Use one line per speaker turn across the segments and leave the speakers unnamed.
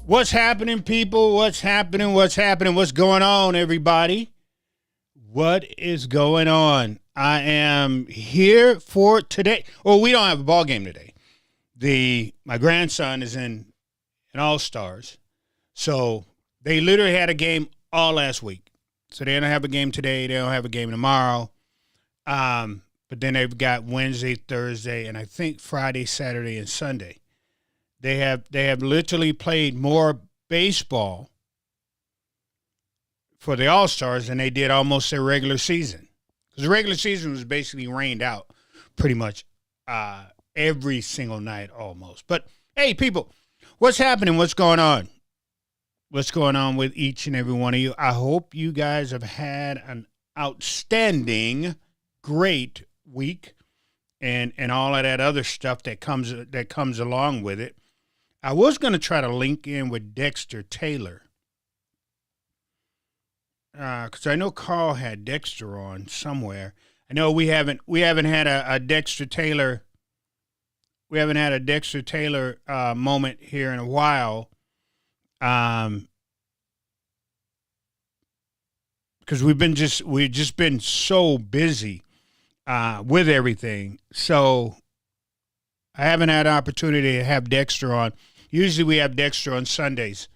What's happening, people? What's happening? What's happening? What's going on, everybody? What is going on? I am here for today. Well, we don't have a ball game today. My grandson is in All-Stars. So they literally had a game all last week. So they don't have a game today. They don't have a game tomorrow. But then they've got Wednesday, Thursday, and I think Friday, Saturday, and Sunday. They have literally played more baseball for the All-Stars than they did almost their regular season. Because the regular season was basically rained out pretty much every single night almost. But, hey, people, what's happening? What's going on? What's going on with each and every one of you? I hope you guys have had an outstanding, great week and all of that other stuff that comes along with it. I was going to try to link in with Dexter Taylor because I know Carl had Dexter on somewhere. I know we haven't had a Dexter Taylor. We haven't had a Dexter Taylor moment here in a while, because we've just been so busy with everything. So I haven't had an opportunity to have Dexter on. Usually we have Dexter on Sundays.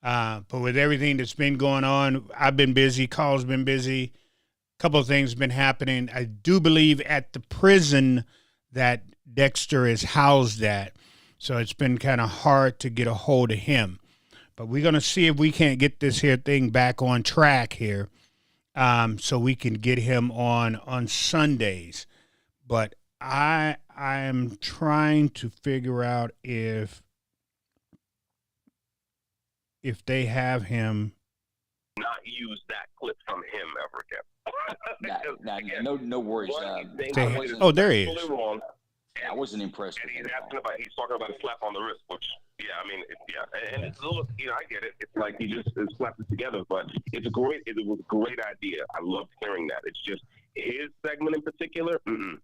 But with everything that's been going on, I've been busy. Carl's been busy. A couple of things have been happening. I do believe at the prison that Dexter is housed at. So it's been kind of hard to get a hold of him. But we're going to see if we can't get this here thing back on track here, so we can get him on Sundays. But I am trying to figure out if they have him.
Not use that clip from him ever again.
No worries.
There he is.
Wrong.
I wasn't impressed.
And he's talking about a slap on the wrist, which, and it's a little, I get it. It's like he just slapped it together, but it was a great idea. I loved hearing that. It's just his segment in particular, no.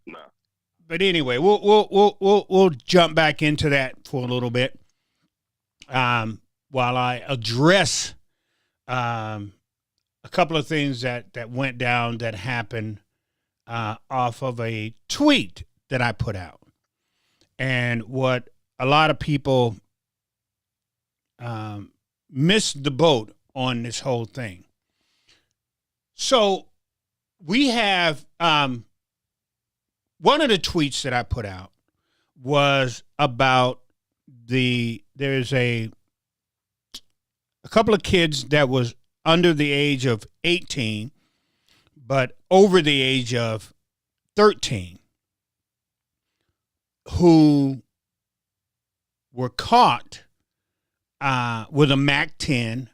But anyway, we'll jump back into that for a little bit, while I address a couple of things that went down that happened off of a tweet that I put out. And what a lot of people missed the boat on this whole thing. So we have one of the tweets that I put out was about there's a couple of kids that was under the age of 18, but over the age of 13, who were caught with a MAC-10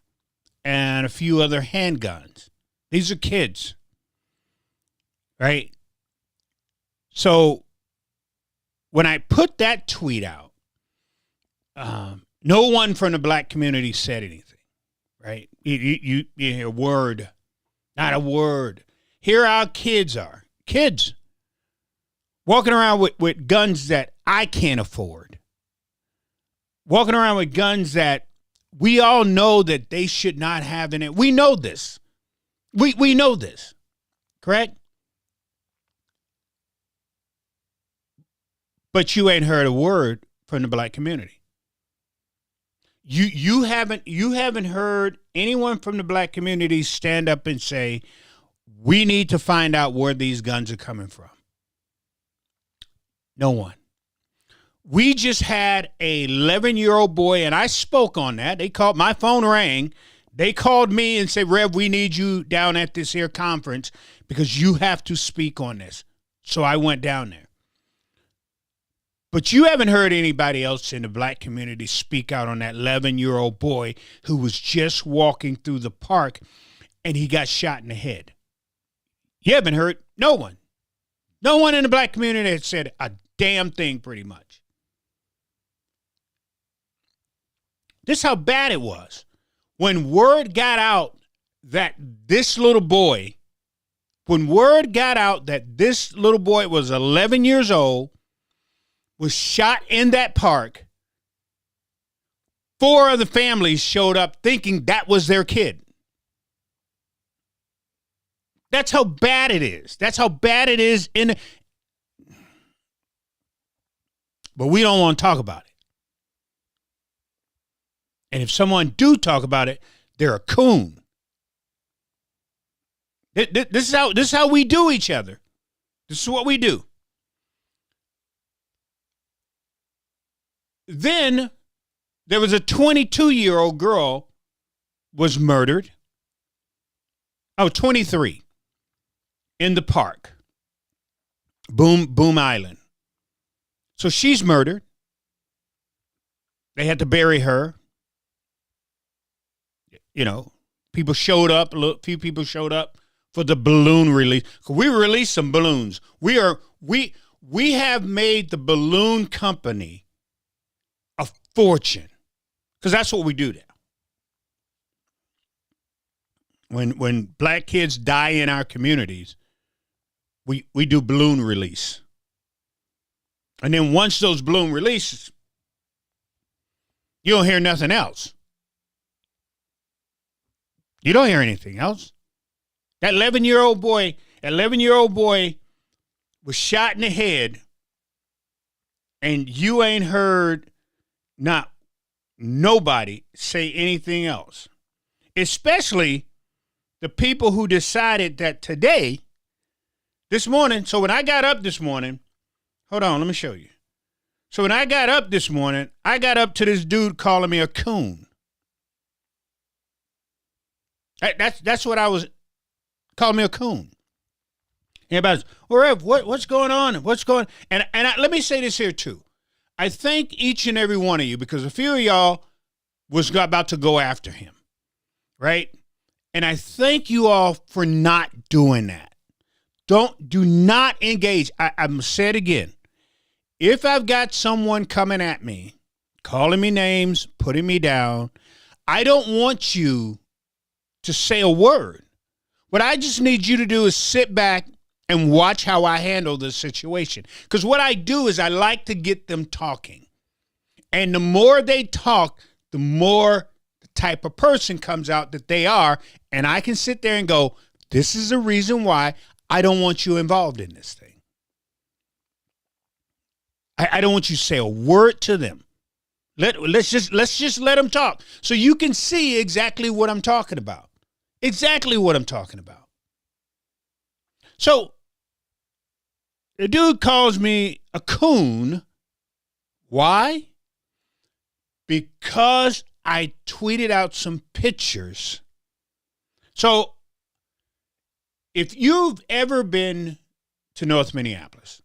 and a few other handguns. These are kids, right? So when I put that tweet out, no one from the black community said anything, right? You hear a word, not a word. Here our kids are. Kids walking around with guns that I can't afford. Walking around with guns that we all know that they should not have in it. We know this. We know this, correct? But you ain't heard a word from the black community. You haven't heard anyone from the black community stand up and say, we need to find out where these guns are coming from. No one. We just had a 11-year-old boy, and I spoke on that. They called, my phone rang. They called me and said, Rev, we need you down at this here conference because you have to speak on this. So I went down there. But you haven't heard anybody else in the black community speak out on that 11-year-old boy who was just walking through the park and he got shot in the head. You haven't heard no one. No one in the black community had said a damn thing pretty much. This is how bad it was. When word got out that this little boy, was 11 years old, was shot in that park, 4 other families showed up thinking that was their kid. That's how bad it is. That's how bad it is but we don't want to talk about it. And if someone do talk about it, they're a coon. This is how we do each other. This is what we do. Then there was a 22-year-old girl was murdered. 23 in the park. Boom Island. So she's murdered. They had to bury her. You know, people showed up. A few people showed up for the balloon release. We released some balloons. We have made the balloon company a fortune because that's what we do now. When black kids die in our communities, we do balloon release. And then once those balloon releases, you don't hear nothing else. You don't hear anything else. That 11-year-old boy was shot in the head, and you ain't heard nobody say anything else. Especially the people who decided that this morning, so when I got up this morning, hold on, let me show you. So when I got up this morning, I got up to this dude calling me a coon. That's what I was, calling me a coon. Everybody's, well, Rev, what's going on? What's going on? And let me say this here too. I thank each and every one of you because a few of y'all was about to go after him, right? And I thank you all for not doing that. Do not engage. I'm going to say it again. If I've got someone coming at me, calling me names, putting me down, I don't want you to say a word. What I just need you to do is sit back and watch how I handle this situation. Because what I do is I like to get them talking. And the more they talk, the more the type of person comes out that they are. And I can sit there and go, this is the reason why I don't want you involved in this thing. I don't want you to say a word to them. Let's just let them talk so you can see exactly what I'm talking about. Exactly what I'm talking about. So the dude calls me a coon. Why? Because I tweeted out some pictures. So if you've ever been to North Minneapolis,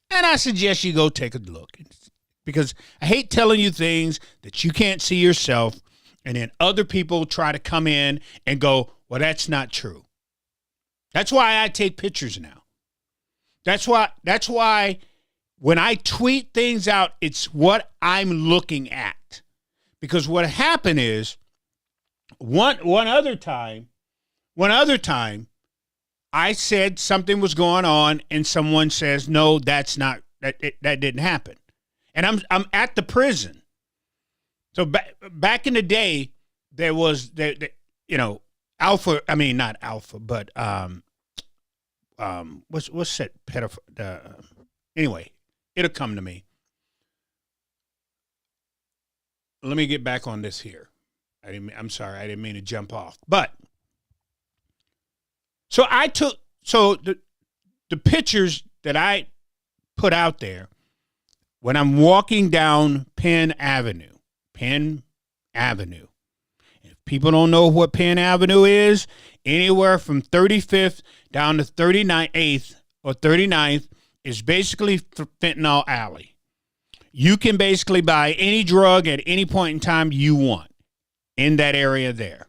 and I suggest you go take a look, because I hate telling you things that you can't see yourself, and then other people try to come in and go, well, that's not true. That's why I take pictures now. That's why when I tweet things out, it's what I'm looking at. Because what happened is one other time, I said something was going on, and someone says, no, that didn't happen. And I'm at the prison. So back in the day, there was Alpha. I mean, not Alpha, but what's that pedophile? Anyway, it'll come to me. Let me get back on this here. I'm sorry, I didn't mean to jump off, but. So the pictures that I put out there when I'm walking down Penn Avenue. If people don't know what Penn Avenue is, anywhere from 35th down to 39th or 39th is basically fentanyl alley. You can basically buy any drug at any point in time you want in that area there.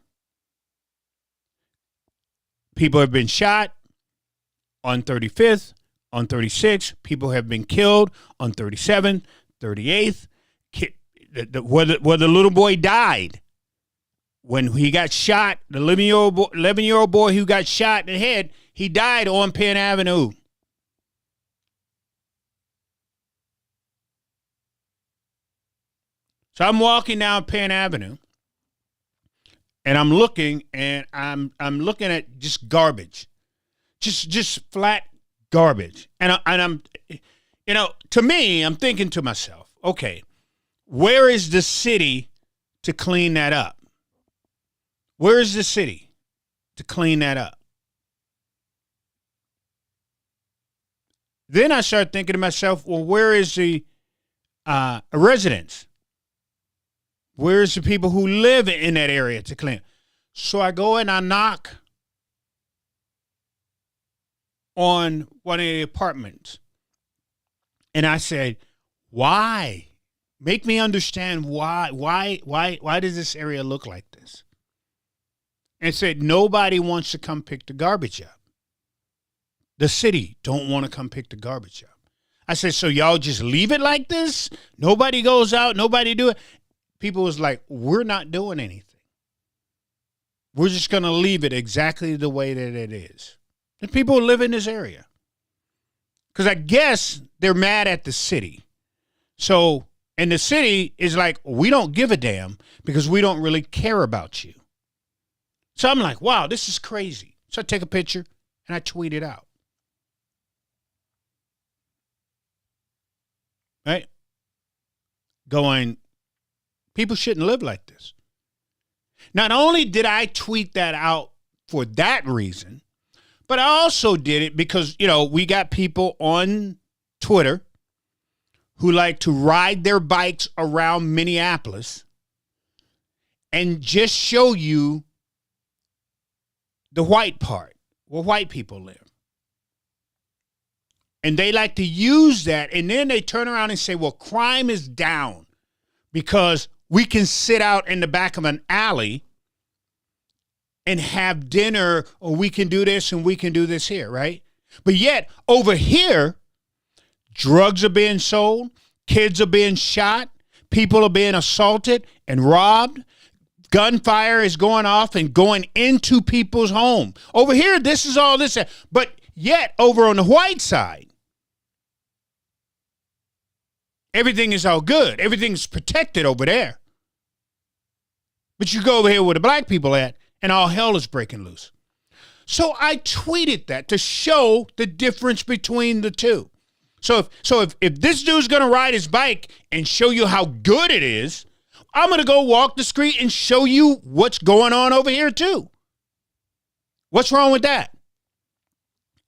People have been shot on 35th, on 36th. People have been killed on 37th, 38th. Where the little boy died when he got shot, the 11-year-old boy who got shot in the head, he died on Penn Avenue. So I'm walking down Penn Avenue, and I'm looking looking at just garbage, just flat garbage, and I'm, to me, I'm thinking to myself, okay, where is the city to clean that up? Where is the city to clean that up? Then I start thinking to myself, well, where is the residents? Where's the people who live in that area to clean? So I go and I knock on one of the apartments. And I said, why? Make me understand why does this area look like this? And it said, nobody wants to come pick the garbage up. The city don't want to come pick the garbage up. I said, so y'all just leave it like this? Nobody goes out, nobody do it? People was like, we're not doing anything. We're just going to leave it exactly the way that it is. And people live in this area. Because I guess they're mad at the city. So, and the city is like, we don't give a damn because we don't really care about you. So I'm like, wow, this is crazy. So I take a picture and I tweet it out. Right? Going, people shouldn't live like this. Not only did I tweet that out for that reason, but I also did it because, we got people on Twitter who like to ride their bikes around Minneapolis and just show you the white part, where white people live. And they like to use that, and then they turn around and say, well, crime is down because we can sit out in the back of an alley and have dinner, or we can do this and we can do this here, right? But yet, over here, drugs are being sold, kids are being shot, people are being assaulted and robbed, gunfire is going off and going into people's home. Over here, this is all this. But yet, over on the white side, everything is all good. Everything's protected over there. But you go over here where the black people at, and all hell is breaking loose. So I tweeted that to show the difference between the two. So if this dude's going to ride his bike and show you how good it is, I'm going to go walk the street and show you what's going on over here too. What's wrong with that?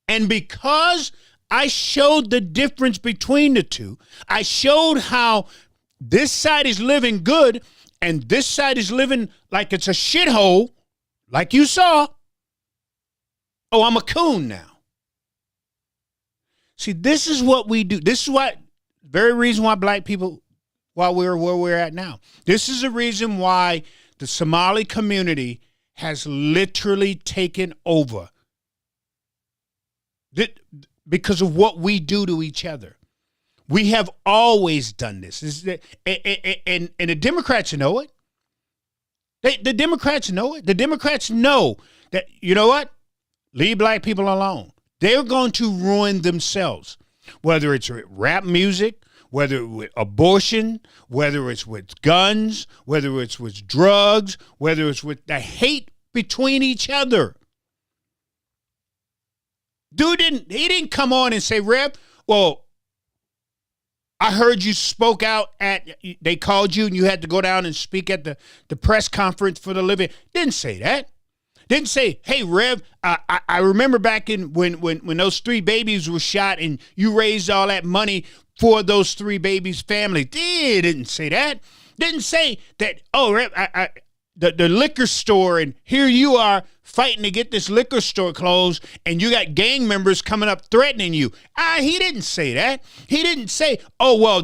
And because I showed the difference between the two, I showed how this side is living good and this side is living like it's a shithole, like you saw. Oh, I'm a coon now. See, this is what we do. This is what, very reason why black people, why we're where we're at now. This is the reason why the Somali community has literally taken over. Because of what we do to each other. We have always done this. And the Democrats know it. The Democrats know it. The Democrats know that, you know what? Leave black people alone. They're going to ruin themselves, whether it's with rap music, whether it's with abortion, whether it's with guns, whether it's with drugs, whether it's with the hate between each other. Dude didn't come on and say, Rev, well, I heard you spoke out they called you and you had to go down and speak at the press conference for the living. Didn't say that. Didn't say, hey, Rev, I remember back in when those 3 babies were shot and you raised all that money for those 3 babies' family. Didn't say that. Didn't say that, oh, Rev, the liquor store, and here you are fighting to get this liquor store closed, and you got gang members coming up threatening you. He didn't say that. He didn't say, oh, well,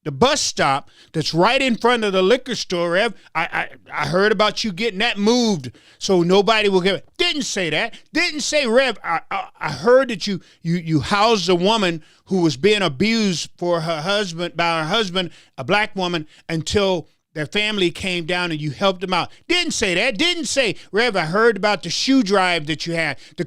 the bus stop that's right in front of the liquor store, Rev, I heard about you getting that moved so nobody will get it. Didn't say that. Didn't say, Rev, I heard that you housed a woman who was being abused by her husband, a black woman, until that family came down and you helped them out. Didn't say that. Didn't say, Rev, I heard about the shoe drive that you had, the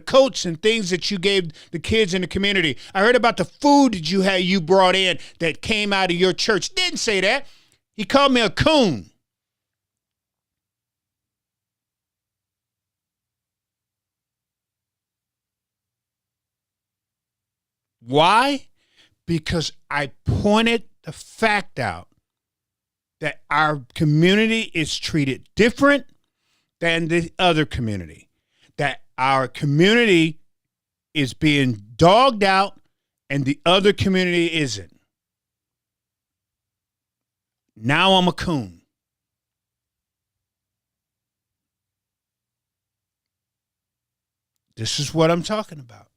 coats and things that you gave the kids in the community. I heard about the food that you brought in that came out of your church. Didn't say that. He called me a coon. Why? Because I pointed the fact out that our community is treated different than the other community, that our community is being dogged out and the other community isn't. Now I'm a coon. This is what I'm talking about.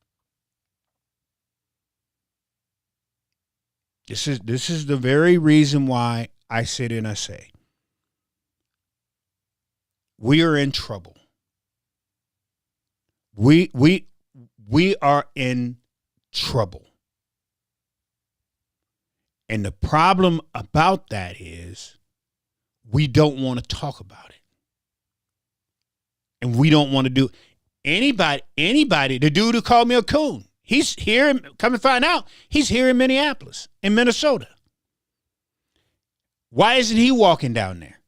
This is the very reason why I sit and I say, we are in trouble. We are in trouble. And the problem about that is we don't want to talk about it. And we don't want to do anybody, the dude who called me a coon, he's here, come and find out, he's here in Minneapolis, in Minnesota. Why isn't he walking down there?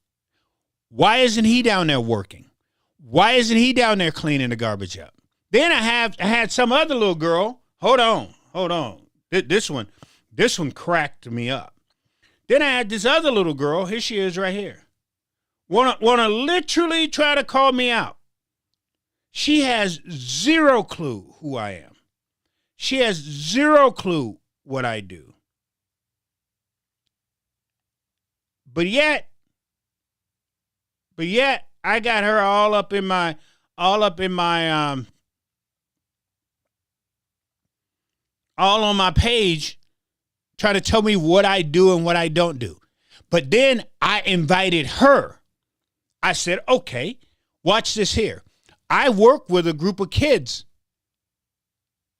Why isn't he down there working? Why isn't he down there cleaning the garbage up? Then I had some other little girl. Hold on. This one cracked me up. Then I had this other little girl. Here she is right here. Wanna literally try to call me out. She has zero clue who I am. She has zero clue what I do. But yet, I got her all up in my all on my page, trying to tell me what I do and what I don't do. But then I invited her. I said, okay, watch this here. I work with a group of kids.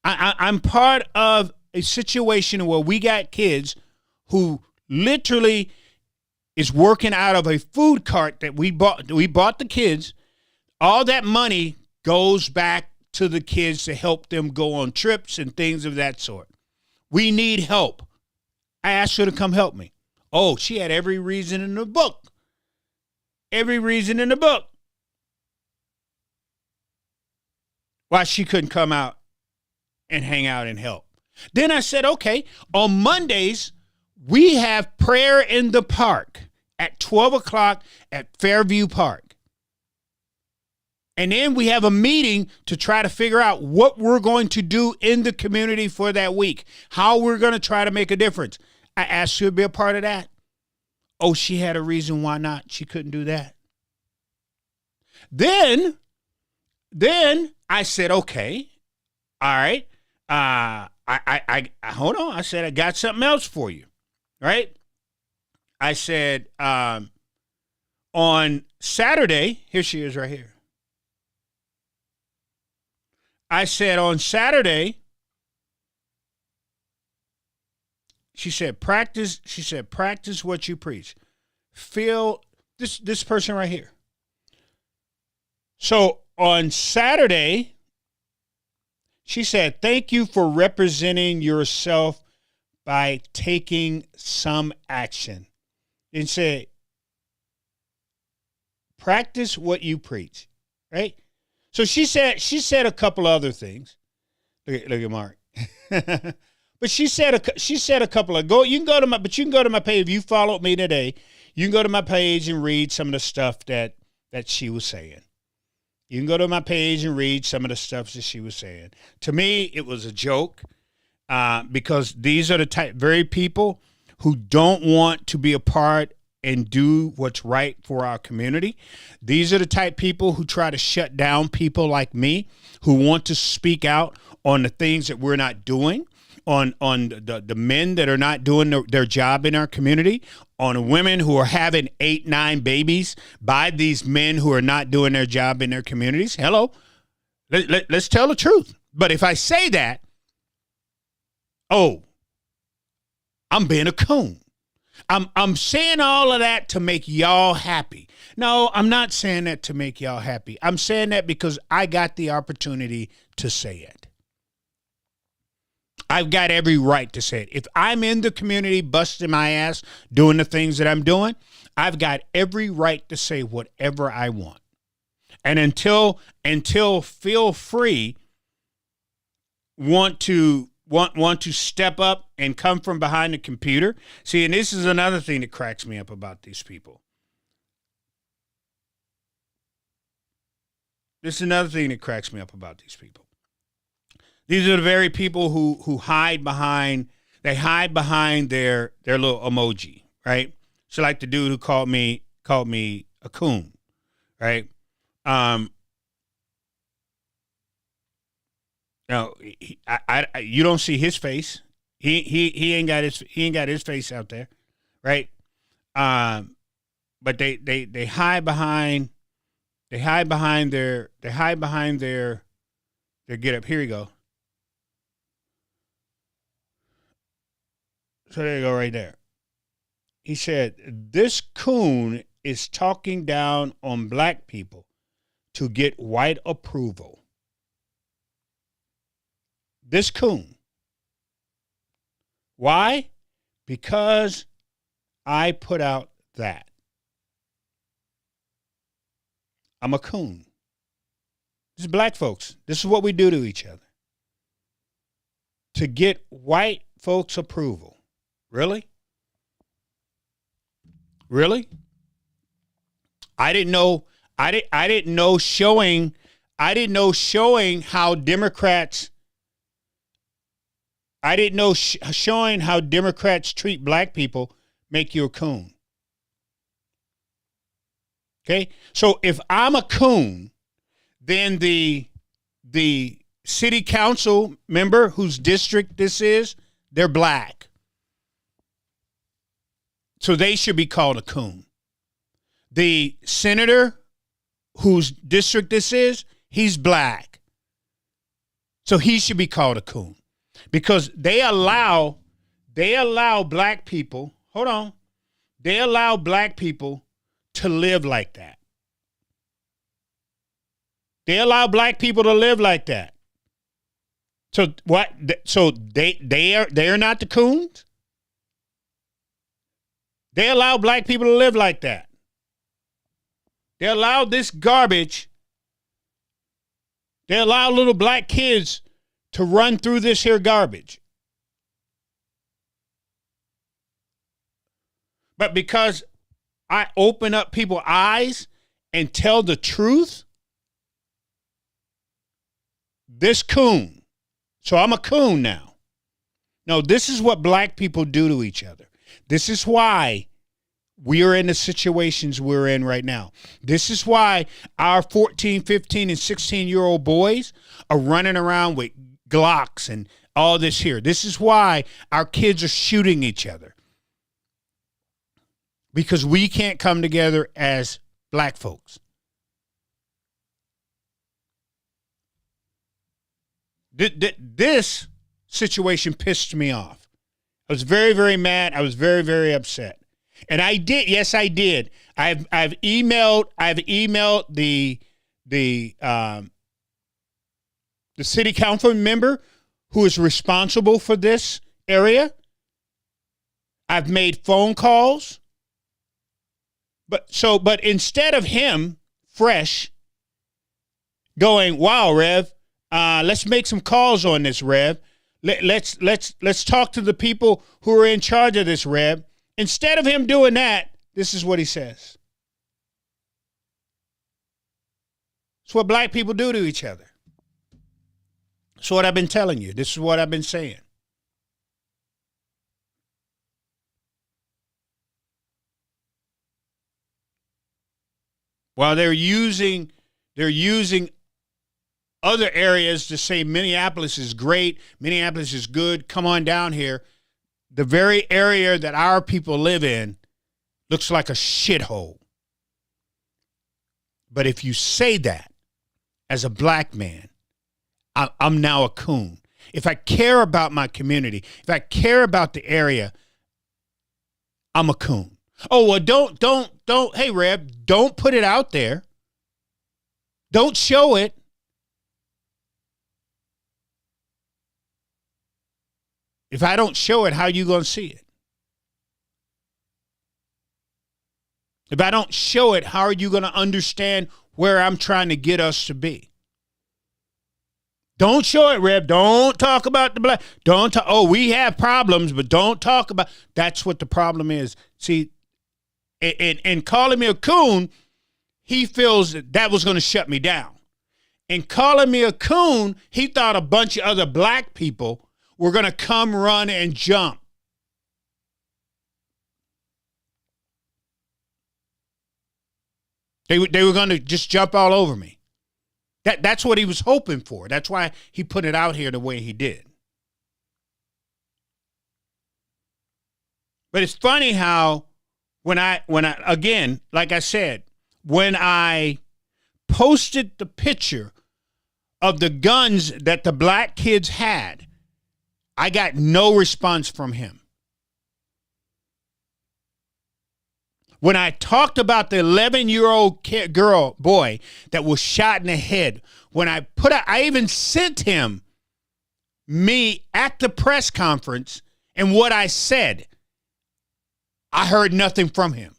I'm part of a situation where we got kids who literally is working out of a food cart that we bought. We bought the kids. All that money goes back to the kids to help them go on trips and things of that sort. We need help. I asked her to come help me. Oh, she had every reason in the book. Every reason in the book why she couldn't come out and hang out and help. Then I said, okay, on Mondays, we have prayer in the park at 12 o'clock at Fairview Park. And then we have a meeting to try to figure out what we're going to do in the community for that week, how we're going to try to make a difference. I asked her to be a part of that. Oh, she had a reason why not. She couldn't do that. Then I said, okay, all right. I hold on. I said, I got something else for you. Right? I said, on Saturday, here she is right here. I said on Saturday, she said, practice what you preach. Feel this person right here. So on Saturday, she said, thank you for representing yourself by taking some action. And said, practice what you preach, right? So she said a couple other things. Look at Mark. But she said a couple of you can go to my page. If you followed me today, you can go to my page and read some of the stuff that she was saying. You can go to my page and read some of the stuff that she was saying. To me, it was a joke because these are the very people who don't want to be a part and do what's right for our community. These are the type people who try to shut down people like me, who want to speak out on the things that we're not doing, on the men that are not doing their job in our community, on women who are having 8, 9 babies by these men who are not doing their job in their communities. Hello, let's tell the truth. But if I say that, oh, I'm being a coon. I'm saying all of that to make y'all happy. No, I'm not saying that to make y'all happy. I'm saying that because I got the opportunity to say it. I've got every right to say it. If I'm in the community busting my ass, doing the things that I'm doing, I've got every right to say whatever I want. And until feel free want to step up and come from behind the computer. See, and this is another thing that cracks me up about these people. These are the very people who hide behind their little emoji, right? So like the dude who called me a coon, right? No, you don't see his face. He ain't got his face out there, right? But they hide behind their get up. Here we go. So there you go, right there. He said, "This coon is talking down on black people to get white approval." This coon. Why? Because I put out that. I'm a coon. This is black folks. This is what we do to each other. To get white folks' approval. Really? Really? I didn't know showing how Democrats showing how Democrats treat black people make you a coon. Okay? So if I'm a coon, then the city council member whose district this is, they're black. So they should be called a coon. The senator whose district this is, he's black. So he should be called a coon. Because they allow black people, they allow black people to live like that. They allow black people to live like that. So what? So they are not the coons? They allow black people to live like that. They allow this garbage. They allow little black kids to run through this here garbage. But because I open up people's eyes and tell the truth, this coon. So I'm a coon now. No, this is what black people do to each other. This is why we are in the situations we're in right now. This is why our 14, 15, and 16-year-old boys are running around with Glocks and all this here. This is why our kids are shooting each other. Because we can't come together as black folks. This situation pissed me off. I was very, very mad. I was very, very upset. And I did. Yes, I did. I've emailed the city council member who is responsible for this area. I've made phone calls. But instead of him fresh going, "Wow, Rev, let's make some calls on this, Rev. Let's talk to the people who are in charge of this, Rev." Instead of him doing that, this is what he says. It's what black people do to each other. It's what I've been telling you. This is what I've been saying. While they're using other areas to say Minneapolis is great, Minneapolis is good, come on down here. The very area that our people live in looks like a shithole. But if you say that as a black man, I'm now a coon. If I care about my community, if I care about the area, I'm a coon. Oh, well, don't. Hey, Rev, don't put it out there. Don't show it. If I don't show it, how are you going to see it? If I don't show it, how are you going to understand where I'm trying to get us to be? Don't show it, Rev. Don't talk about the black. Don't talk. Oh, we have problems, but don't talk about. That's what the problem is. See, and calling me a coon, he feels that was going to shut me down. And calling me a coon, he thought a bunch of other black people were going to come, run, and jump. They were going to just jump all over me. That's what he was hoping for. That's why he put it out here the way he did. But it's funny how when I again, like I said, when I posted the picture of the guns that the black kids had, I got no response from him. When I talked about the 11-year-old boy that was shot in the head, when I even sent him me at the press conference and what I said, I heard nothing from him.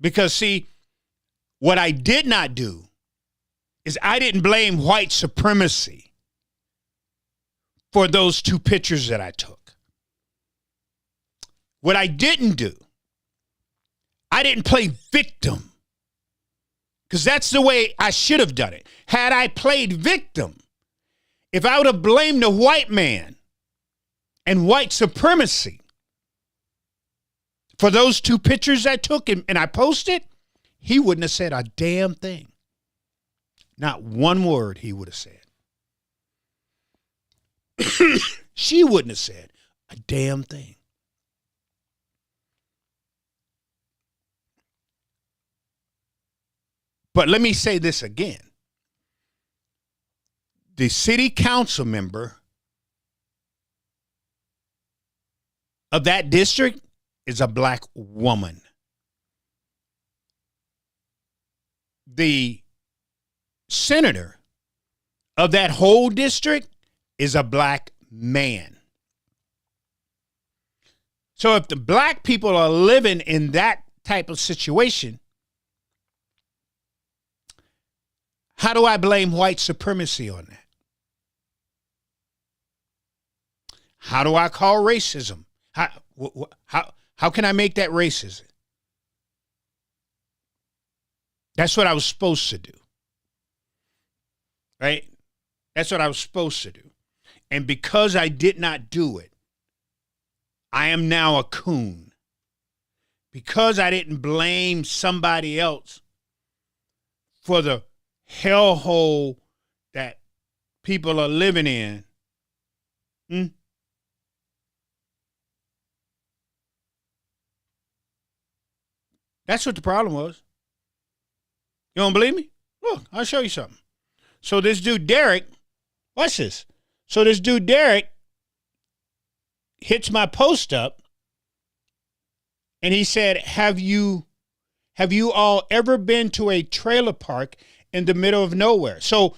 Because, see, what I did not do is I didn't blame white supremacy for those two pictures that I took. What I didn't do, I didn't play victim, because that's the way I should have done it. Had I played victim, if I would have blamed the white man and white supremacy for those two pictures I took and I posted, he wouldn't have said a damn thing. Not one word he would have said. She wouldn't have said a damn thing. But let me say this again. The city council member of that district is a black woman. The senator of that whole district is a black man. So if the black people are living in that type of situation, how do I blame white supremacy on that? How do I call racism? How can I make that racism? That's what I was supposed to do. Right? That's what I was supposed to do. And because I did not do it, I am now a coon. Because I didn't blame somebody else for the hellhole that people are living in. That's what the problem was. You don't believe me? Look, I'll show you something. So this dude, Derek, watch this. So this dude, Derek, hits my post up and he said, have you all ever been to a trailer park in the middle of nowhere? So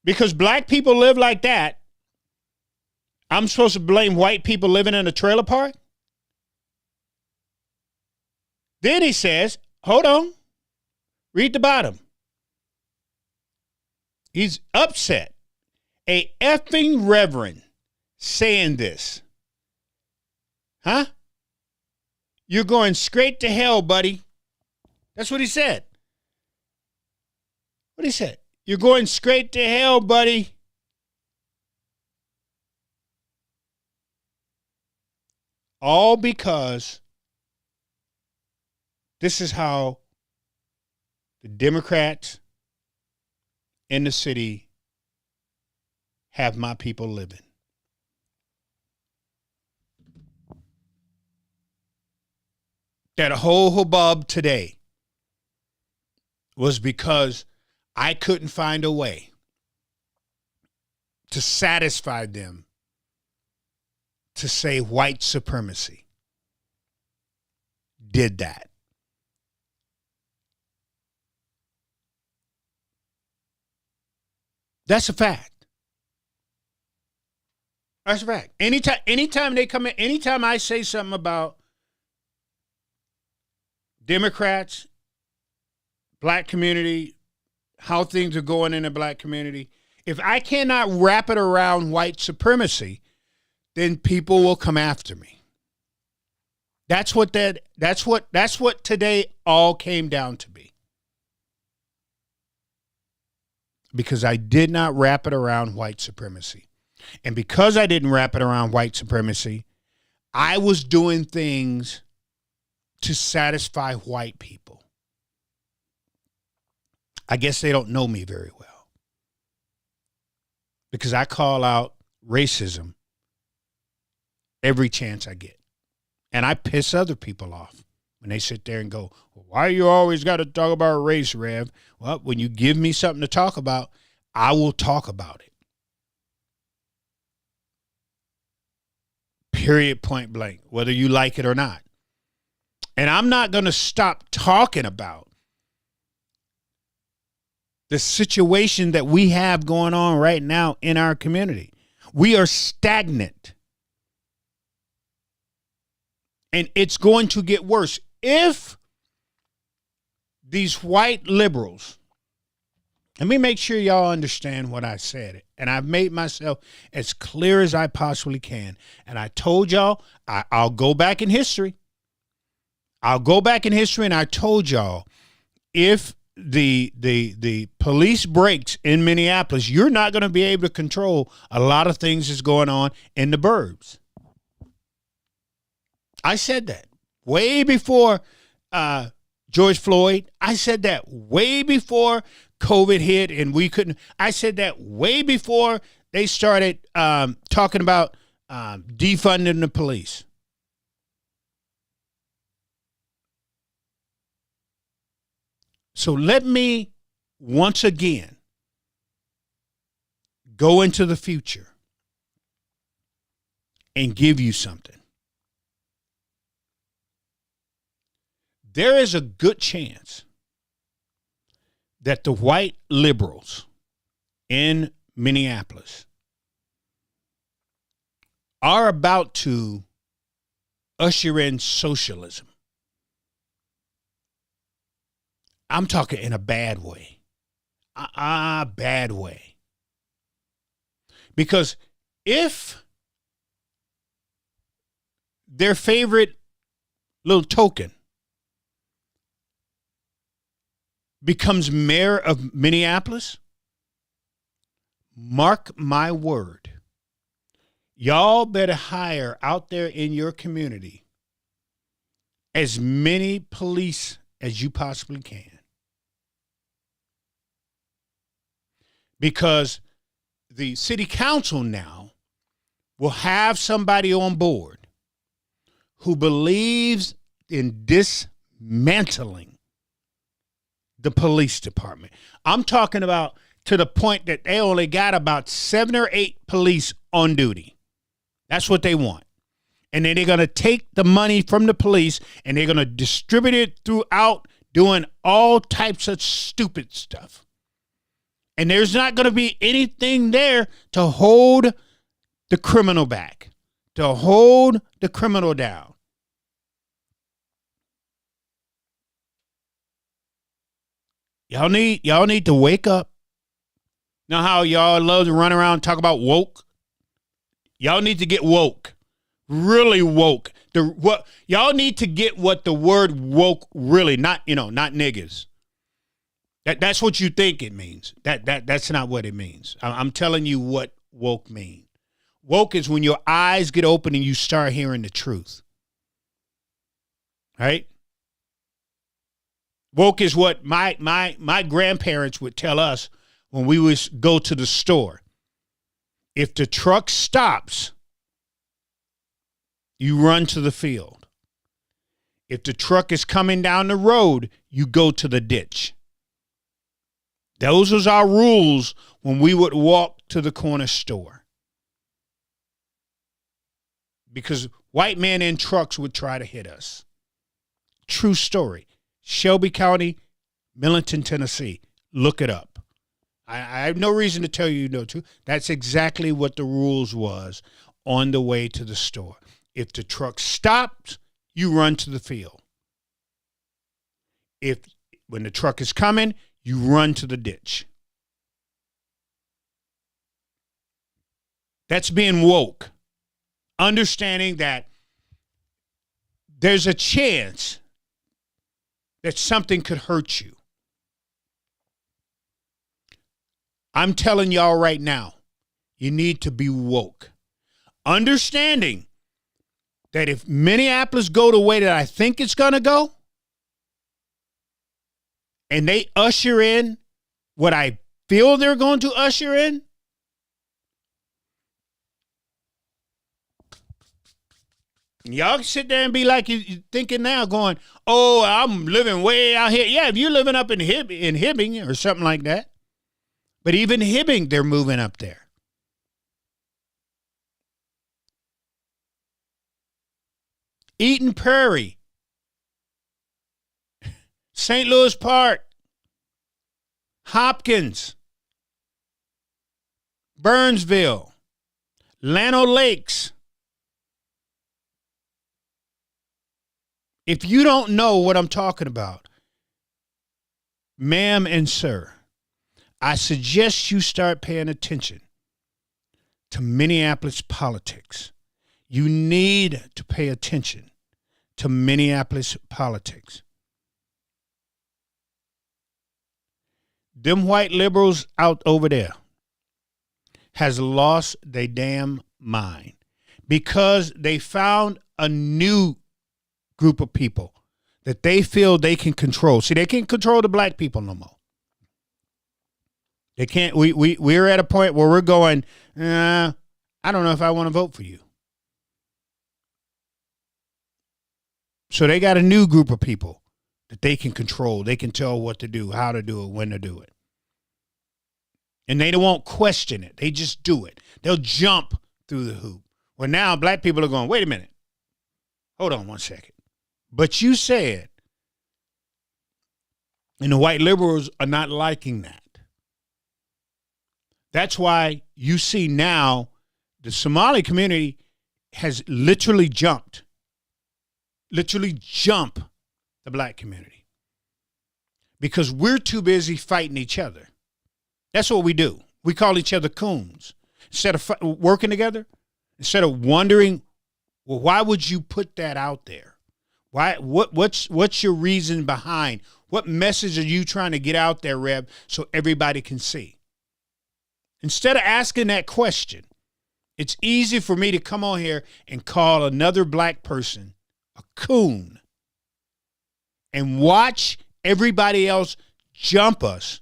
because black people live like that, I'm supposed to blame white people living in a trailer park? Then he says, hold on, read the bottom. He's upset. A effing reverend saying this. Huh? You're going straight to hell, buddy. That's what he said. What he said? You're going straight to hell, buddy. All because this is how the Democrats in the city have my people living. That whole hubbub today was because I couldn't find a way to satisfy them to say white supremacy did that. That's a fact. That's a fact. Anytime they come in, anytime I say something about Democrats, black community, how things are going in the black community, if I cannot wrap it around white supremacy, then people will come after me. That's what today all came down to be. Because I did not wrap it around white supremacy. And because I didn't wrap it around white supremacy, I was doing things to satisfy white people. I guess they don't know me very well. Because I call out racism every chance I get. And I piss other people off when they sit there and go, well, why you always got to talk about race, Rev? Well, when you give me something to talk about, I will talk about it. Period, point blank, whether you like it or not. And I'm not going to stop talking about the situation that we have going on right now in our community. We are stagnant. And it's going to get worse. If these white liberals, let me make sure y'all understand what I said. And I've made myself as clear as I possibly can. And I told y'all, I'll go back in history. I'll go back in history and I told y'all, if the police breaks in Minneapolis, you're not going to be able to control a lot of things that's going on in the burbs. I said that way before George Floyd. I said that way before COVID hit and we couldn't. I said that way before they started talking about defunding the police. So let me once again go into the future and give you something. There is a good chance that the white liberals in Minneapolis are about to usher in socialism. I'm talking in a bad way. Bad way. Because if their favorite little token becomes mayor of Minneapolis, mark my word, y'all better hire out there in your community as many police as you possibly can. Because the city council now will have somebody on board who believes in dismantling the police department. I'm talking about to the point that they only got about 7 or 8 police on duty. That's what they want. And then they're going to take the money from the police and they're going to distribute it throughout doing all types of stupid stuff. And there's not going to be anything there to hold the criminal back, to hold the criminal down. Y'all need to wake up. Know how y'all love to run around and talk about woke? Y'all need to get woke. Really woke. Y'all need to get what the word woke really, not niggas. That's what you think it means. That's not what it means. I'm telling you what woke means. Woke is when your eyes get open and you start hearing the truth. Right? Woke is what my grandparents would tell us when we would go to the store. If the truck stops, you run to the field. If the truck is coming down the road, you go to the ditch. Those was our rules when we would walk to the corner store. Because white men in trucks would try to hit us. True story. Shelby County, Millington, Tennessee. Look it up. I have no reason to tell you no to. That's exactly what the rules was on the way to the store. If the truck stops, you run to the field. When the truck is coming, you run to the ditch. That's being woke. Understanding that there's a chance that something could hurt you. I'm telling y'all right now, you need to be woke. Understanding that if Minneapolis go the way that I think it's going to go, and they usher in what I feel they're going to usher in, y'all can sit there and be like you thinking now, going, oh, I'm living way out here. Yeah, if you're living up in Hibbing or something like that. But even Hibbing, they're moving up there. Eden Prairie, St. Louis Park, Hopkins, Burnsville, Llano Lakes. If you don't know what I'm talking about, ma'am and sir, I suggest you start paying attention to Minneapolis politics. You need to pay attention to Minneapolis politics. Them white liberals out over there has lost their damn mind because they found a new group of people that they feel they can control. See, they can't control the black people no more. They can't. We're at a point where we're going, I don't know if I want to vote for you. So they got a new group of people that they can control. They can tell what to do, how to do it, when to do it. And they won't question it. They just do it. They'll jump through the hoop. Well, now black people are going, wait a minute. Hold on one second. But you said, and the white liberals are not liking that. That's why you see now the Somali community has literally jumped the black community because we're too busy fighting each other. That's what we do. We call each other coons. Instead of working together, instead of wondering, well, why would you put that out there? Why? What's your reason behind? What message are you trying to get out there, Rev, so everybody can see? Instead of asking that question, it's easy for me to come on here and call another black person a coon and watch everybody else jump us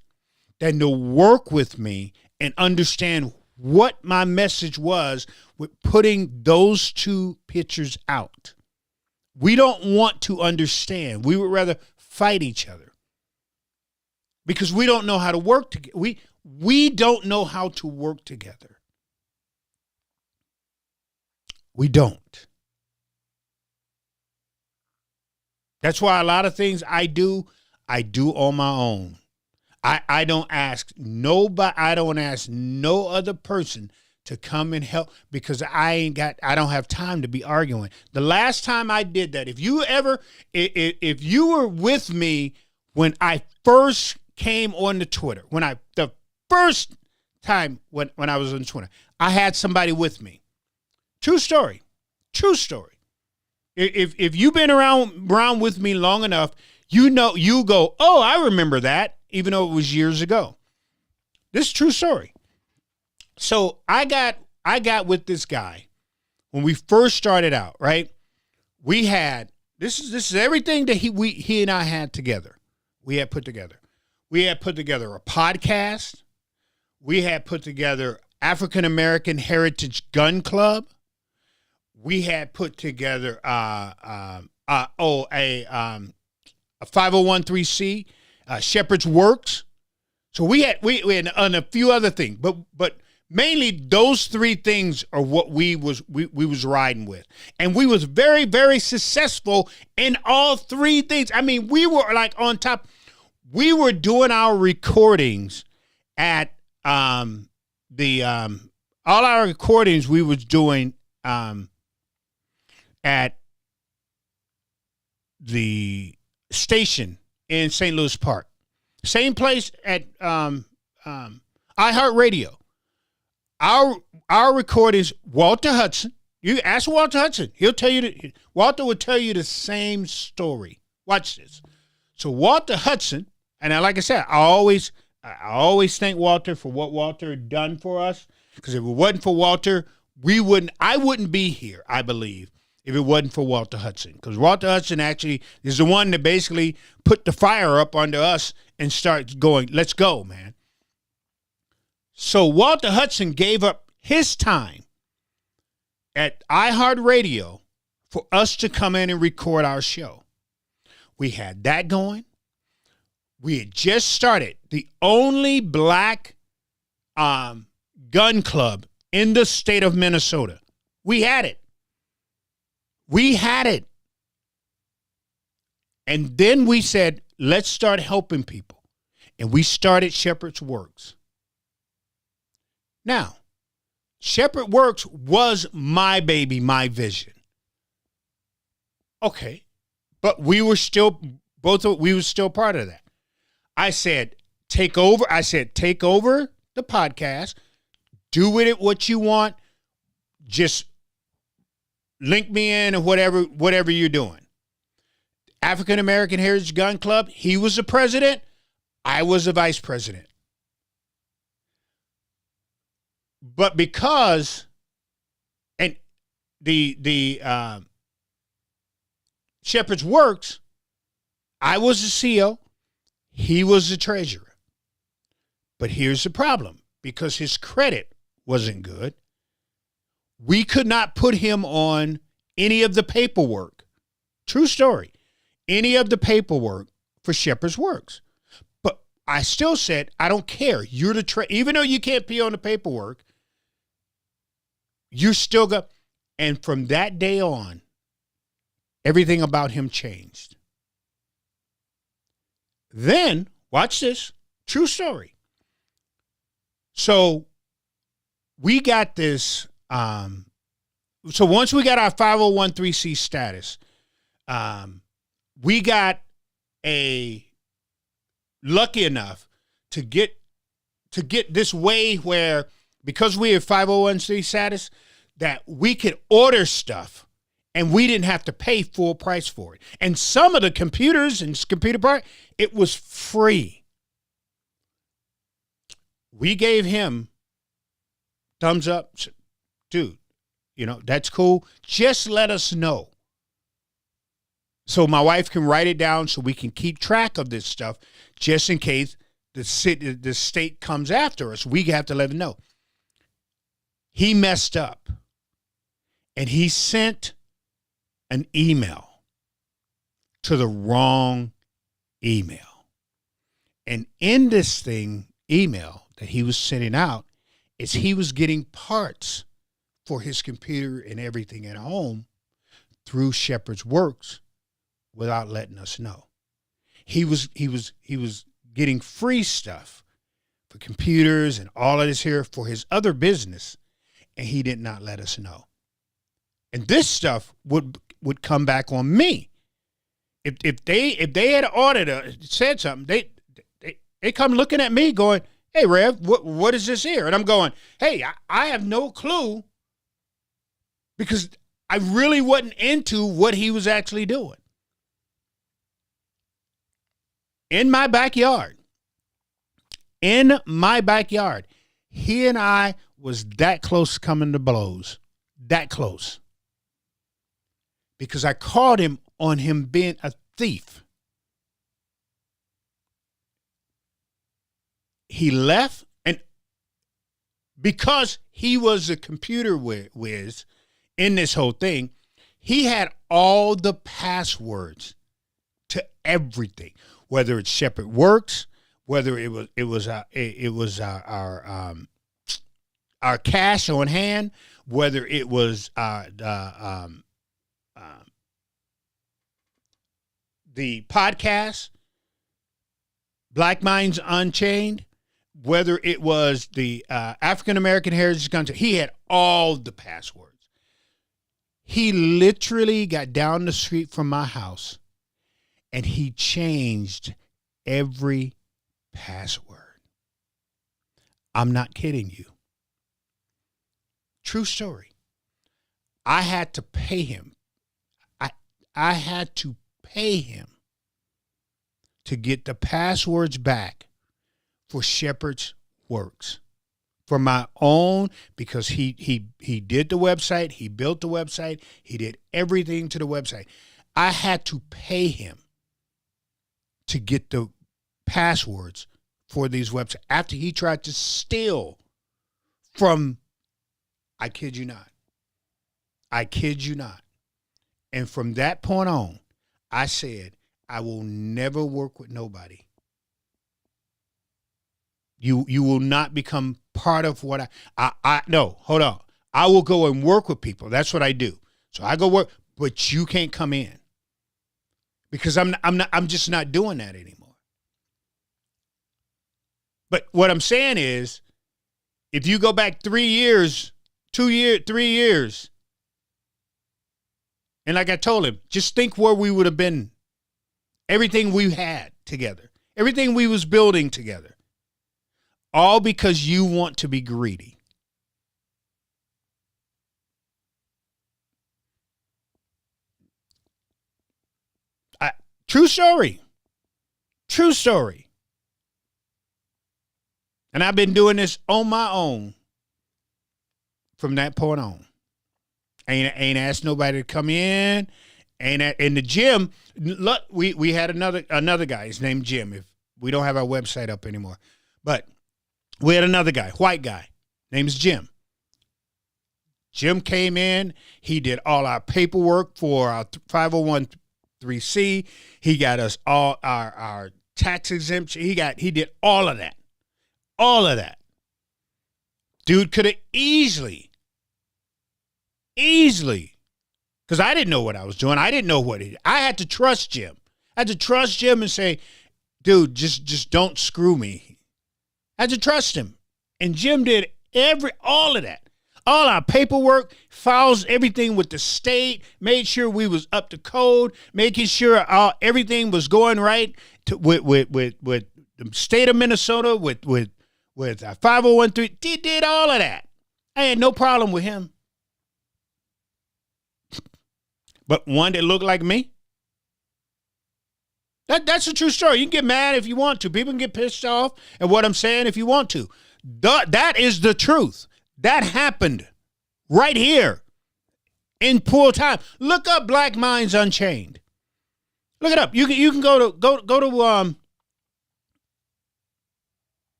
than to work with me and understand what my message was with putting those two pictures out. We don't want to understand. We would rather fight each other because we don't know how to work together. We don't know how to work together. We don't. That's why a lot of things I do on my own. I don't ask nobody. I don't ask no other person to come and help because I don't have time to be arguing. The last time I did that, if you were with me when I first came on the Twitter, the first time when I was on Twitter, I had somebody with me. True story. If you've been around with me long enough, you go, oh, I remember that, even though it was years ago. This is a true story. So I got with this guy when we first started out, right? We had this is everything that he and I had together. We had put together a podcast. We had put together African American Heritage Gun Club. We had put together a 501(c) Shepherd's Works. So we had and a few other things, but mainly those three things are what we was riding with. And we was very, very successful in all three things. I mean, we were like on top. We were doing our recordings at all our recordings we was doing at the station in St. Louis Park. Same place at iHeartRadio. Our recordings, Walter Hudson. You ask Walter Hudson. He'll tell you Walter will tell you the same story. Watch this. So Walter Hudson, and like I said, I always thank Walter for what Walter had done for us. Because if it wasn't for Walter, I wouldn't be here, I believe, if it wasn't for Walter Hudson. Because Walter Hudson actually is the one that basically put the fire up under us and starts going, let's go, man. So Walter Hudson gave up his time at iHeartRadio for us to come in and record our show. We had that going. We had just started the only black gun club in the state of Minnesota. We had it. And then we said, let's start helping people. And we started Shepherd's Works. Now, Shepherd Works was my baby, my vision. Okay. But we were still part of that. I said, take over the podcast. Do with it what you want. Just link me in or whatever you're doing. African American Heritage Gun Club, he was the president. I was the vice president. But because, and the Shepherd's Works, I was the CEO, he was the treasurer. But here's the problem. Because his credit wasn't good, we could not put him on any of the paperwork. True story. Any of the paperwork for Shepherd's Works. But I still said, I don't care. You're the even though you can't be on the paperwork, you still got. And from that day on, everything about him changed. Then, watch this. True story. So we got this. So once we got our 501(c) status, we got lucky enough to get this way where, because we have 501(c) status, that we could order stuff and we didn't have to pay full price for it. And some of the computers and computer part, it was free. We gave him thumbs up. Dude, that's cool. Just let us know. So my wife can write it down so we can keep track of this stuff just in case the state comes after us. We have to let them know. He messed up. And he sent an email to the wrong email. And in this email that he was sending out, is he was getting parts for his computer and everything at home through Shepherd's Works without letting us know. He was getting free stuff for computers and all of this here for his other business, and he did not let us know. And this stuff would come back on me. If they had audited said something, they come looking at me going, hey, Rev, what is this here? And I'm going, hey, I have no clue, because I really wasn't into what he was actually doing. In my backyard, he and I was that close to coming to blows. That close. Because I called him on him being a thief. He left, and because he was a computer whiz in this whole thing, he had all the passwords to everything, whether it's Shepherd Works, whether it was our cash on hand, whether it was the podcast, Black Minds Unchained, whether it was the African American Heritage Council. He had all the passwords. He literally got down the street from my house and he changed every password. I'm not kidding you. True story. I had to pay him. I had to pay him to get the passwords back for Shepherd's Works. For my own, because he did the website, he built the website, he did everything to the website. I had to pay him to get the passwords for these websites after he tried to steal from, I kid you not. I kid you not. And from that point on, I said, I will never work with nobody. You will not become part of what no, hold on. I will go and work with people. That's what I do. So I go work, but you can't come in. Because I'm just not doing that anymore. But what I'm saying is, if you go back 3 years, 3 years, and like I told him, just think where we would have been. Everything we had together. Everything we was building together. All because you want to be greedy. True story. True story. And I've been doing this on my own from that point on. Ain't asked nobody to come in. Ain't in the gym. Look, we had another guy. His name Jim. If we don't have our website up anymore, but we had another guy, white guy, name's Jim. Jim came in. He did all our paperwork for our 501(c). He got us all our tax exemption. He did all of that. All of that. Dude could have easily, because I didn't know what I was doing. I didn't know what he did. I had to trust Jim. I had to trust Jim and say, dude, just don't screw me. I had to trust him. And Jim did all of that. All our paperwork, files, everything with the state, made sure we was up to code, making sure everything was going right with the state of Minnesota, with 501(c). He did all of that. I had no problem with him. But one that looked like me? That's a true story. You can get mad if you want to. People can get pissed off at what I'm saying if you want to. That is the truth. That happened right here in full time. Look up Black Minds Unchained. Look it up. You can go to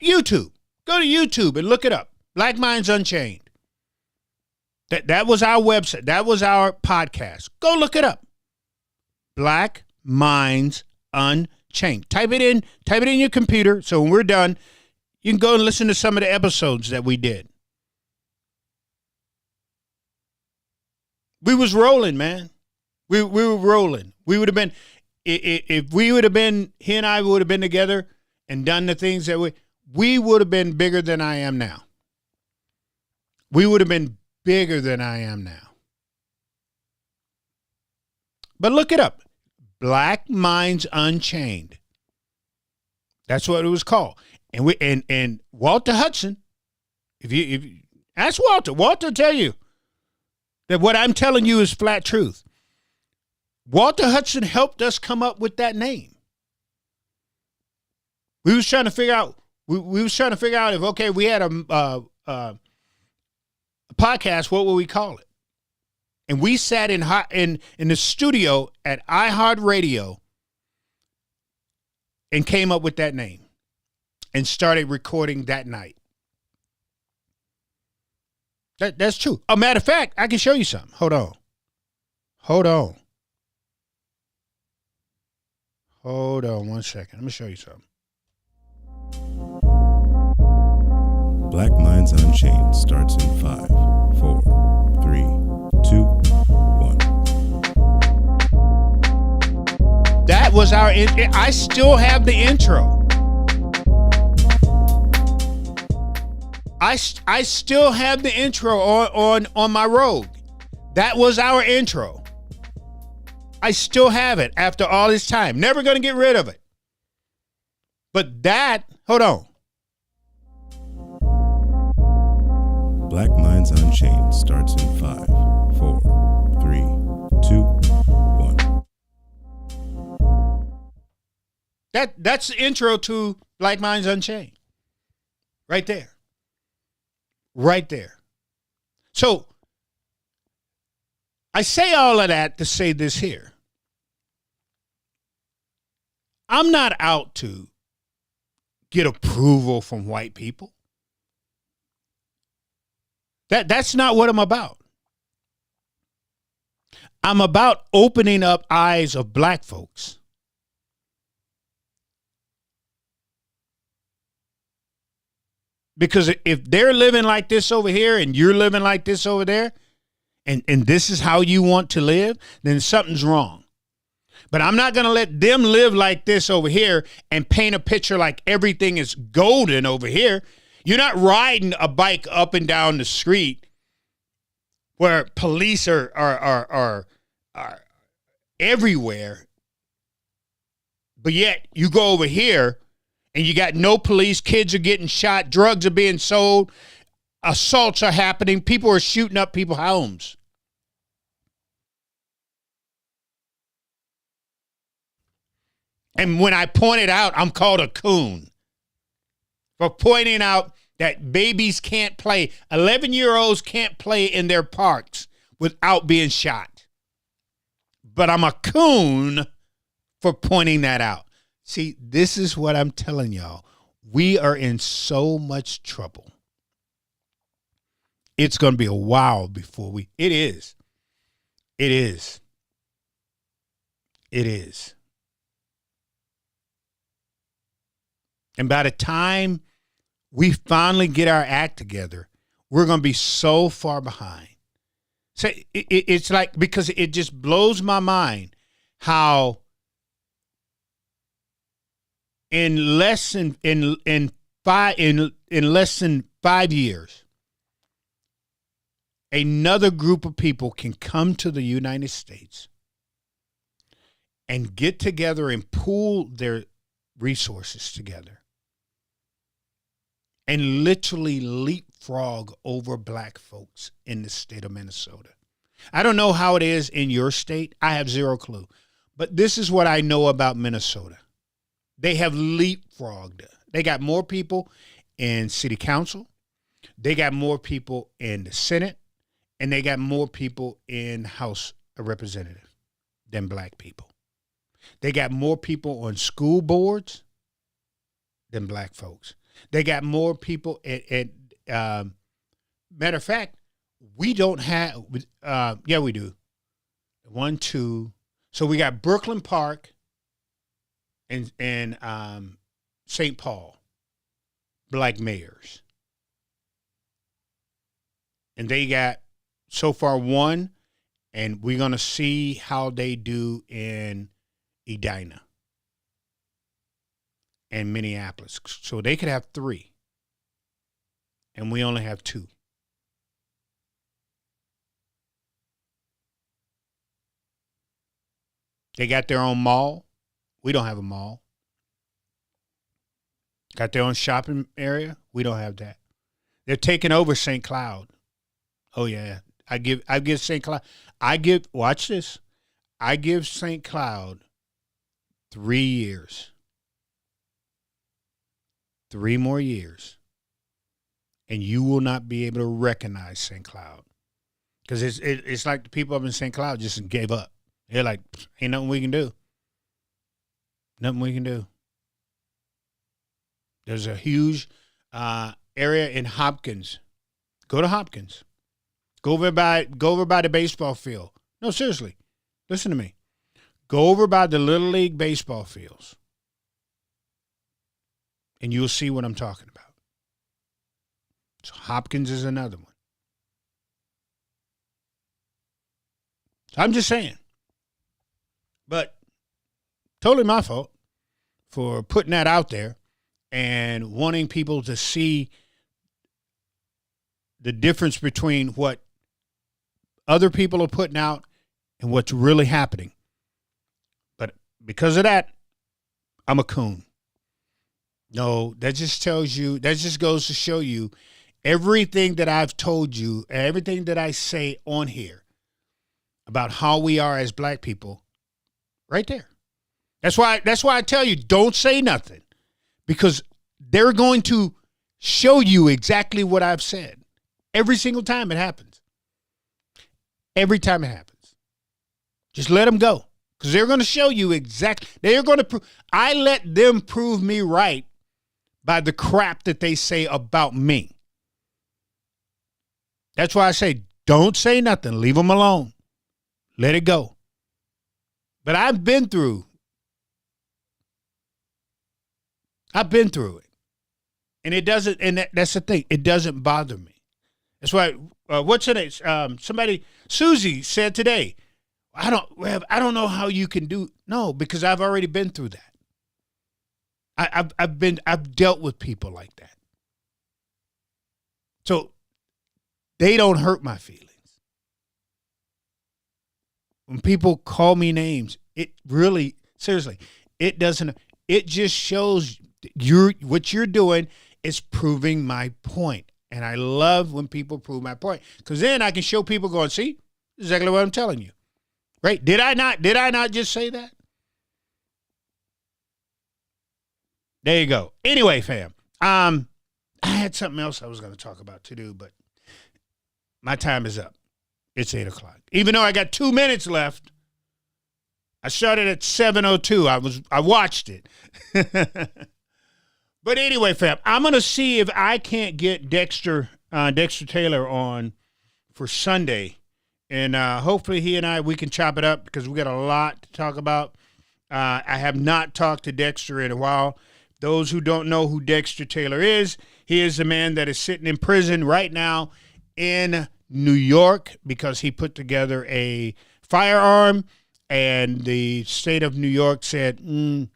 YouTube. Go to YouTube and look it up. Black Minds Unchained. That was our website. That was our podcast. Go look it up. Black Minds Unchained. Type it in your computer. So when we're done, you can go and listen to some of the episodes that we did. We was rolling, man. We were rolling. We would have been, if we would have been, he and I would have been together and done the things that we would have been bigger than I am now. We would have been bigger than I am now. But look it up. Black Minds Unchained. That's what it was called. And Walter Hudson, if you ask Walter will tell you that what I'm telling you is flat truth. Walter Hudson helped us come up with that name. We was trying to figure out if, okay, we had a podcast, what would we call it? And we sat in the studio at iHeartRadio and came up with that name and started recording that night. That's true. A matter of fact, I can show you something. Hold on. Hold on 1 second. Let me show you something.
Black Minds Unchained starts in 5, 4, 3, 2, 1.
That was our. I still have the intro. I still have the intro on my Rogue. That was our intro. I still have it after all this time. Never going to get rid of it. But that, hold on.
Black Minds Unchained starts in 5, 4, 3, 2, 1.
That's the intro to Black Minds Unchained. Right there. Right there. So, I say all of that to say this here. I'm not out to get approval from white people. That's not what I'm about. I'm about opening up eyes of black folks. Because if they're living like this over here and you're living like this over there, and this is how you want to live, then something's wrong. But I'm not going to let them live like this over here and paint a picture like everything is golden over here. You're not riding a bike up and down the street where police are everywhere. But yet you go over here and you got no police, kids are getting shot, drugs are being sold, assaults are happening, people are shooting up people's homes. And when I point it out, I'm called a coon for pointing out that babies can't play, 11-year-olds can't play in their parks without being shot. But I'm a coon for pointing that out. See, this is what I'm telling y'all. We are in so much trouble. It's going to be a while before it is. It is. It is. And by the time we finally get our act together, we're going to be so far behind. So it's like, because it just blows my mind how in less than 5 years, another group of people can come to the United States and get together and pool their resources together and literally leapfrog over black folks in the state of Minnesota. I don't know how it is in your state. I have zero clue. But this is what I know about Minnesota. They have leapfrogged. They got more people in city council. They got more people in the Senate. And they got more people in House of Representatives than black people. They got more people on school boards than black folks. They got more people at matter of fact, we don't have, yeah, we do. 1, 2. So we got Brooklyn Park and St. Paul, black mayors. And they got so far 1, and we're going to see how they do in Edina and Minneapolis. So they could have 3, and we only have 2. They got their own mall. We don't have a mall. Got their own shopping area. We don't have that. They're taking over St. Cloud. Oh yeah. I give St. Cloud. Watch this. I give St. Cloud 3 years. 3 more years. And you will not be able to recognize St. Cloud. Because it's like the people up in St. Cloud just gave up. They're like, ain't nothing we can do. Nothing we can do. There's a huge area in Hopkins. Go to Hopkins. Go over by the baseball field. No, seriously. Listen to me. Go over by the Little League baseball fields, and you'll see what I'm talking about. So Hopkins is another one. I'm just saying. But totally my fault for putting that out there and wanting people to see the difference between what other people are putting out and what's really happening. But because of that, I'm a coon. No, that just goes to show you everything that I've told you, everything that I say on here about how we are as black people, right there. That's why I tell you, don't say nothing, because they're going to show you exactly what I've said every single time it happens. Every time it happens. Just let them go, because they're going to show you exactly. They're going to I let them prove me right by the crap that they say about me. That's why I say, don't say nothing. Leave them alone. Let it go. But I've been through it. And it doesn't, and that's the thing. It doesn't bother me. That's why, what's her name? Susie said today, I don't know how you can do. No, because I've already been through that. I've dealt with people like that. So they don't hurt my feelings. When people call me names, it really, seriously, it doesn't, it just shows what you're doing is proving my point. And I love when people prove my point, because then I can show people going, see, exactly what I'm telling you. Right? Did I not just say that? There you go. Anyway, fam, I had something else I was going to talk about too, but my time is up. It's 8:00. Even though I got 2 minutes left, I started at 7:02. I watched it. But anyway, fam, I'm going to see if I can't get Dexter Taylor on for Sunday. And hopefully he and we can chop it up, because we got a lot to talk about. I have not talked to Dexter in a while. Those who don't know who Dexter Taylor is, he is the man that is sitting in prison right now in New York because he put together a firearm, and the state of New York said, dude,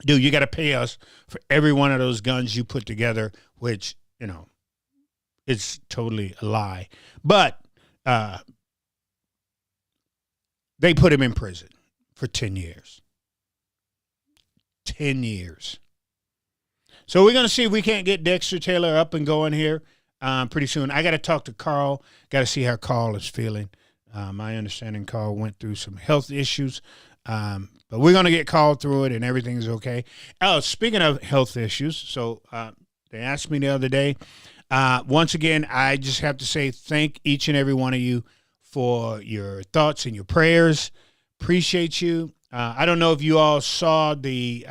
you got to pay us for every one of those guns you put together, which, it's totally a lie. But they put him in prison for 10 years. 10 years. So we're going to see if we can't get Dexter Taylor up and going here pretty soon. I got to talk to Carl. Got to see how Carl is feeling. My understanding, Carl went through some health issues. But we're going to get Carl through it, and everything's okay. Oh, speaking of health issues, so they asked me the other day. Once again, I just have to say thank each and every one of you for your thoughts and your prayers. Appreciate you. I don't know if you all saw the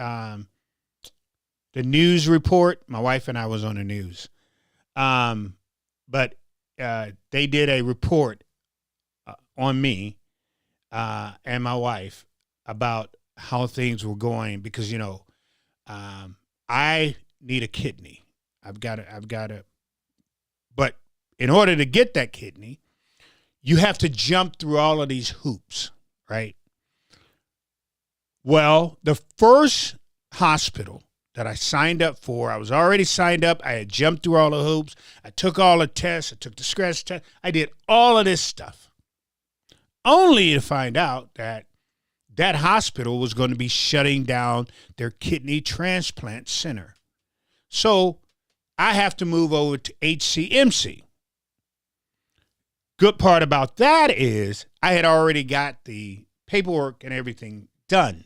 news report. My wife and I was on the news. But they did a report on me and my wife about how things were going, because, I need a kidney. I've got to, but in order to get that kidney, you have to jump through all of these hoops, right? Well, the first hospital that I signed up for, I was already signed up. I had jumped through all the hoops. I took all the tests. I took the scratch test. I did all of this stuff, only to find out that that hospital was going to be shutting down their kidney transplant center. So I have to move over to HCMC. Good part about that is I had already got the paperwork and everything done.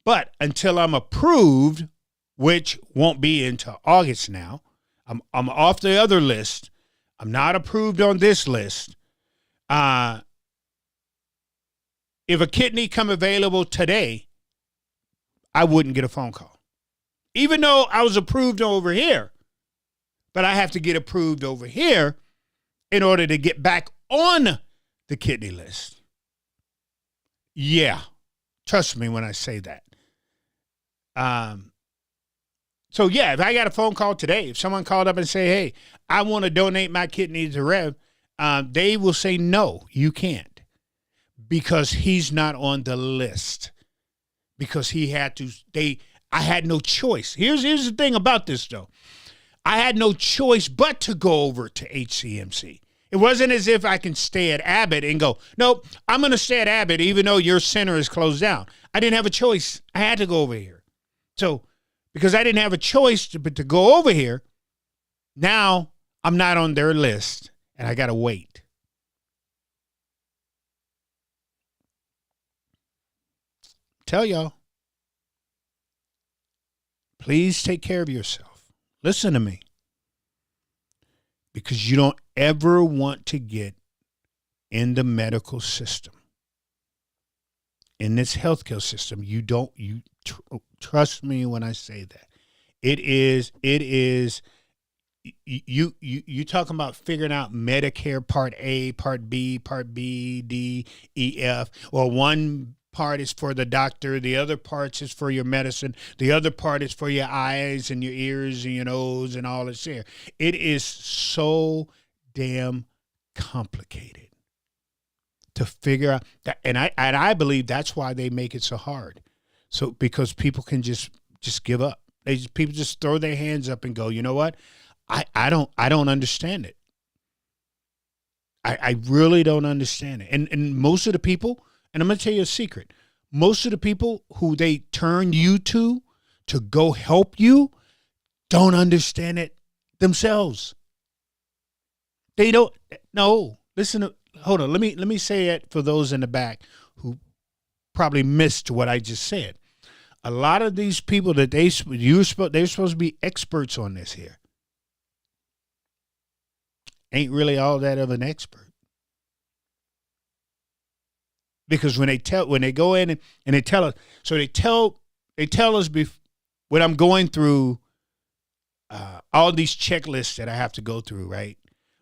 But until I'm approved, which won't be until August now, I'm off the other list. I'm not approved on this list. If a kidney come available today, I wouldn't get a phone call. Even though I was approved over here, but I have to get approved over here in order to get back on the kidney list. Yeah, Trust me when I say that. So yeah, if I got a phone call today, if someone called up and say, hey, I want to donate my kidney to Rev, they will say, no, you can't, because he's not on the list, because he had to, I had no choice. Here's the thing about this though. I had no choice but to go over to HCMC. It wasn't as if I can stay at Abbott and go, nope, I'm going to stay at Abbott even though your center is closed down. I didn't have a choice. I had to go over here. So because I didn't have a choice but to go over here, now I'm not on their list and I got to wait. Tell y'all, please take care of yourself. Listen to me. Because you don't ever want to get in the medical system, in this healthcare system. Trust me when I say that. It is, you talking about figuring out Medicare Part A, Part B, D, E, F, or one part is for the doctor, the other part is for your medicine, the other part is for your eyes and your ears and your nose and all this here. It is so damn complicated to figure out that, and I believe that's why they make it so hard. So because people can just give up. People just throw their hands up and go, you know what? I don't understand it. I really don't understand it. And most of the people, and I'm going to tell you a secret, most of the people who they turn you to go help you don't understand it themselves. They don't. No, listen. Hold on. Let me say it for those in the back who probably missed what I just said. A lot of these people that they're supposed to be experts on this here ain't really all that of an expert. Because when they go in and they tell us, so they tell us when I'm going through all these checklists that I have to go through, right?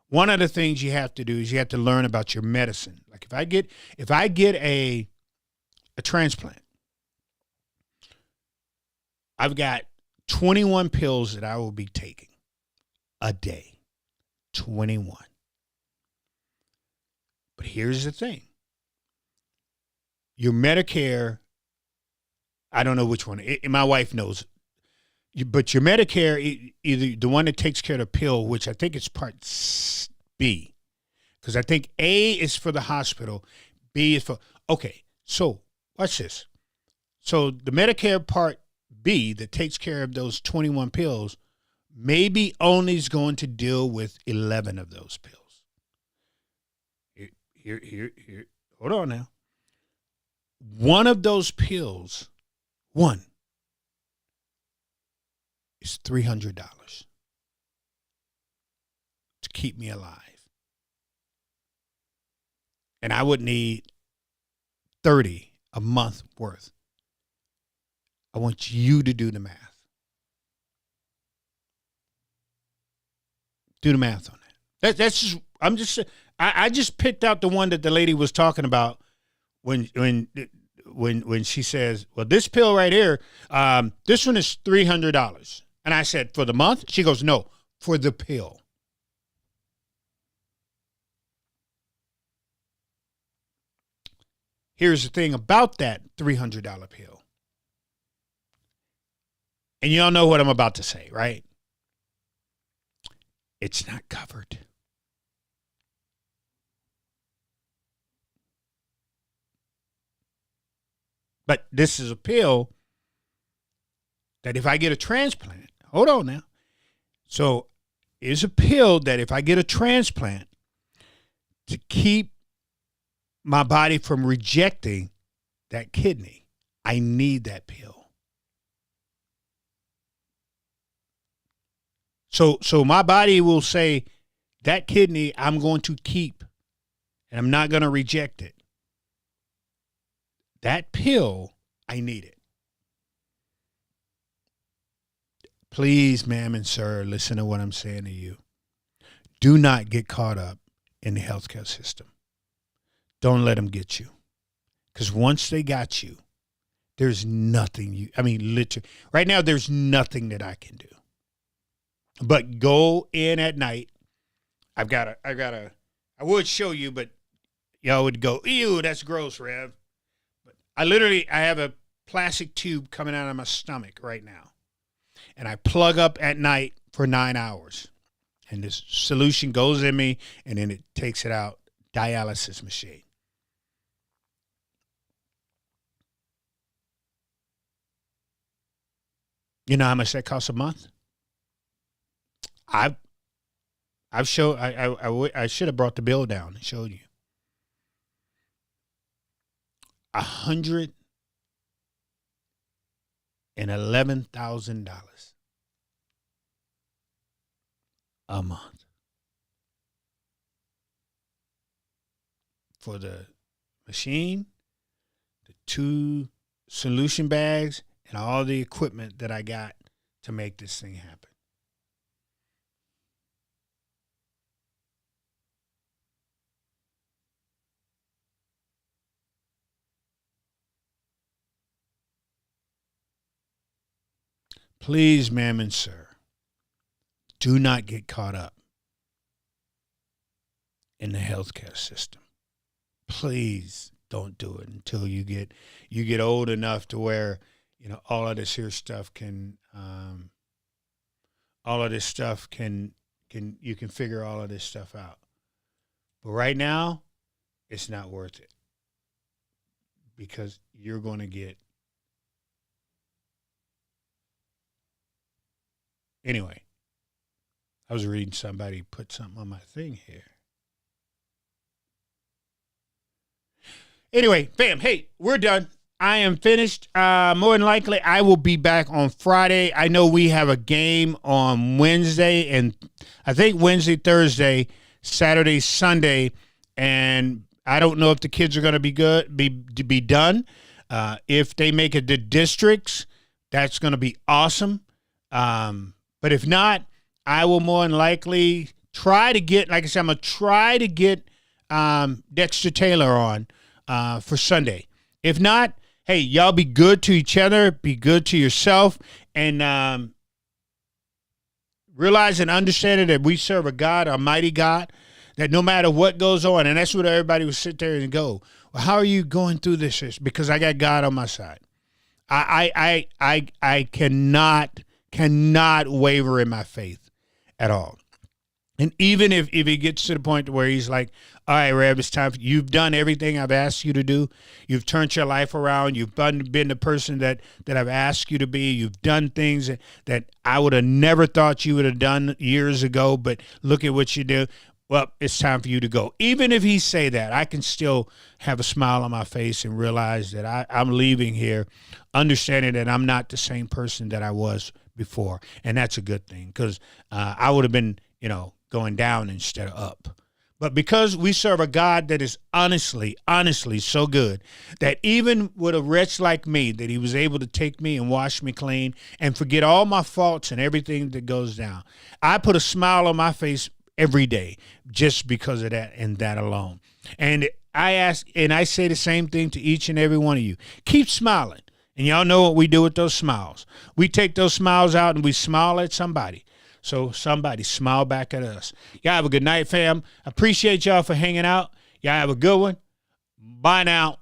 One of the things you have to do is you have to learn about your medicine. Like if I get a transplant, I've got 21 pills that I will be taking a day. 21. But here's the thing. Your Medicare, I don't know which one. My wife knows. But your Medicare, either the one that takes care of the pill, which I think it's Part B. Because I think A is for the hospital. B is for, okay, so watch this. So the Medicare Part B that takes care of those 21 pills maybe only is going to deal with 11 of those pills. Here. Hold on now. One of those pills, one, is $300 to keep me alive. And I would need 30 a month worth. I want you to do the math. Do the math on that. I just picked out the one that the lady was talking about when she says, well, this pill right here, this one is $300. And I said, for the month? She goes, no, for the pill. Here's the thing about that $300 pill. And y'all know what I'm about to say, right? It's not covered. But this is a pill that if I get a transplant, hold on now. So it's a pill that if I get a transplant, to keep my body from rejecting that kidney, I need that pill. So my body will say, that kidney I'm going to keep, and I'm not going to reject it. That pill, I need it. Please, ma'am and sir, listen to what I'm saying to you. Do not get caught up in the healthcare system. Don't let them get you. Because once they got you, There's nothing literally, right now, there's nothing that I can do. But go in at night. I would show you, but y'all would go, ew, that's gross, Rev. But I have a plastic tube coming out of my stomach right now. And I plug up at night for 9 hours. And this solution goes in me, and then it takes it out. Dialysis machine. You know how much that costs a month? I should have brought the bill down and showed you. $111,000 a month for the machine, the 2 solution bags, and all the equipment that I got to make this thing happen. Please, ma'am and sir, do not get caught up in the healthcare system. Please don't do it until you get old enough to where, all of this here stuff can you can figure all of this stuff out. But right now, it's not worth it, because you're going to get. Anyway, I was reading somebody put something on my thing here. Anyway, bam, hey, we're done. I am finished. More than likely, I will be back on Friday. I know we have a game on Wednesday, and I think Wednesday, Thursday, Saturday, Sunday, and I don't know if the kids are going to be done. If they make it to districts, that's going to be awesome. But if not, I will more than likely try to get, like I said, I'm going to try to get Dexter Taylor on for Sunday. If not, hey, y'all be good to each other, be good to yourself, and realize and understand that we serve a God, a mighty God, that no matter what goes on, and that's what everybody would sit there and go, well, how are you going through this? Because I got God on my side. I cannot waver in my faith at all. And even if it gets to the point where he's like, all right, Rev, it's time. You've done everything I've asked you to do. You've turned your life around. You've been the person that I've asked you to be. You've done things that I would have never thought you would have done years ago, but look at what you do. Well, it's time for you to go. Even if he say that, I can still have a smile on my face and realize that I'm leaving here understanding that I'm not the same person that I was before. And that's a good thing, because I would have been, going down instead of up. But because we serve a God that is honestly so good, that even with a wretch like me, that he was able to take me and wash me clean and forget all my faults and everything that goes down. I put a smile on my face every day just because of that and that alone. And I ask, and I say the same thing to each and every one of you. Keep smiling. And y'all know what we do with those smiles. We take those smiles out and we smile at somebody. So somebody smile back at us. Y'all have a good night, fam. Appreciate y'all for hanging out. Y'all have a good one. Bye now.